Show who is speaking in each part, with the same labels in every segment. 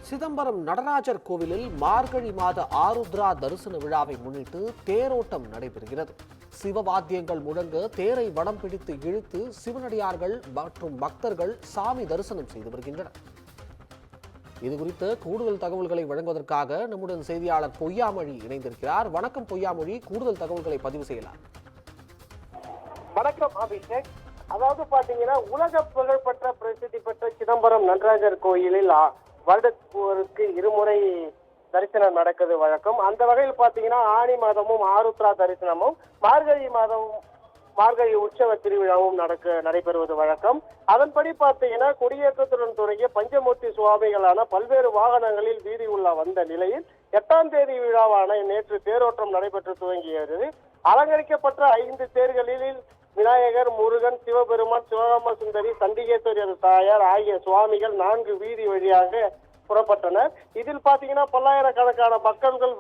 Speaker 1: சிதம்பரம் நடராஜர் கோவிலில் மார்கழி மாத ஆருத்ரா தரிசன விழாவை முன்னிட்டு தேரோட்டம் நடைபெறுகிறது. சிவவாத்தியங்கள் முழங்க தேரை வடம் பிடித்து இழுத்து சிவனடியார்கள் மற்றும் பக்தர்கள் சாமி தரிசனம் செய்து வருகின்றனர். இதுகுறித்து கூடுதல் தகவல்களை வழங்குவதற்காக நம்முடன் செய்தியாளர் பொய்யாமொழி இணைந்திருக்கிறார். வணக்கம் பொய்யாமொழி, கூடுதல் தகவல்களை பதிவு செய்யலாம்.
Speaker 2: வணக்கம் அபிஷேக். அதாவது பாத்தீங்கன்னா, உலக புகழ்பெற்ற பிரசித்தி பெற்ற சிதம்பரம் நடராஜர் கோயிலில் வருடத்திற்கு இருமுறை தரிசனம் நடக்குது வழக்கம். அந்த வகையில் பாத்தீங்கன்னா, ஆனி மாதமும் ஆருத்ரா தரிசனமும், மார்கழி உற்சவ திருவிழாவும் நடைபெறுவது வழக்கம். அதன்படி பாத்தீங்கன்னா, கொடியேற்றத்துடன் தொடங்கிய பஞ்சமூர்த்தி சுவாமிகளான பல்வேறு வாகனங்களில் வீதி உலா வந்த நிலையில் 8ஆம் தேதி விழாவான நேற்று தேரோட்டம் நடைபெற்று துவங்கியது. அலங்கரிக்கப்பட்ட 5 தேர்களில் விநாயகர், முருகன், சிவபெருமான், சிவகாம சுந்தரி, சண்டிகேஸ்வரர் தாயார் ஆகிய சுவாமிகள் 4 வீதி வழியாக புறப்பட்டனர். இதில் பாத்தீங்கன்னா, பல்லாயிரக்கணக்கான மக்கள்கள்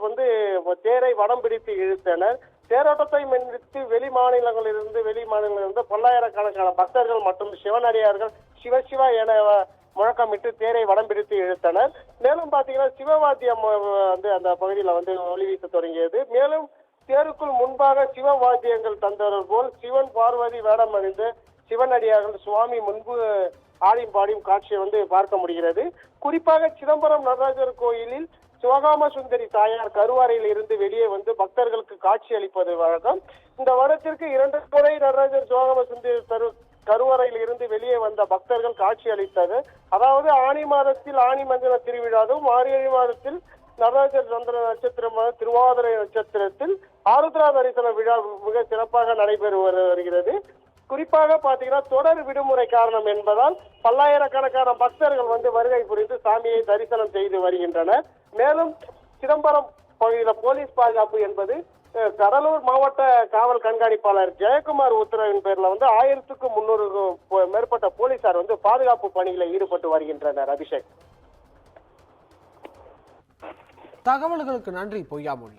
Speaker 2: தேரை வடம் பிடித்து இழுத்தனர். தேரோட்டத்தை முன்னிட்டு வெளி மாநிலங்களிலிருந்து பல்லாயிரக்கணக்கான பக்தர்கள் மற்றும் சிவனடியார்கள் சிவசிவா என முழக்கமிட்டு தேரை வடம் பிடித்து இழுத்தனர். மேலும் பாத்தீங்கன்னா, சிவவாத்தியம் அந்த பகுதியில் ஒளி வீச தொடங்கியது. மேலும் தேருக்குள் முன்பாக சிவவாத்தியங்கள் தந்தவர் போல் சிவன் பார்வதி வேடம் அணிந்து சிவனடியார்கள் சுவாமி முன்பு ஆடியும் பாடியும் காட்சியை பார்க்க முடிகிறது. குறிப்பாக சிதம்பரம் நடராஜர் கோயிலில் சிவகாம சுந்தரி தாயார் கருவறையில் இருந்து வெளியே பக்தர்களுக்கு காட்சி அளிப்பது வழக்கம். இந்த வருடத்திற்கு 2 முறை நடராஜர் சிவகாம சுந்தரி கருவறையில் இருந்து வெளியே வந்த பக்தர்கள் காட்சி அளித்தது. அதாவது ஆனி மாதத்தில் ஆனி மஞ்சன திருவிழாவும், மார்கழி மாதத்தில் நடராஜர் சந்திர நட்சத்திரம் திருவாதிரை நட்சத்திரத்தில் ஆருத்ரா தரிசன விழா மிக சிறப்பாக நடைபெறு வருகிறது. குறிப்பாக பாத்தீங்கன்னா, தொடர் விடுமுறை காரணம் என்பதால் பல்லாயிரக்கணக்கான பக்தர்கள் வருகை புரிந்து சாமியை தரிசனம் செய்து வருகின்றனர். மேலும் சிதம்பரம் பகுதியில் போலீஸ் பாதுகாப்பு என்பது கடலூர் மாவட்ட காவல் கண்காணிப்பாளர் ஜெயக்குமார் உத்தரவின் பேர்ல 1300 மேற்பட்ட போலீசார் பாதுகாப்பு பணியில் ஈடுபட்டு வருகின்றனர். அபிஷேக்,
Speaker 1: தகவல்களுக்கு நன்றி பொய்யாமொழி.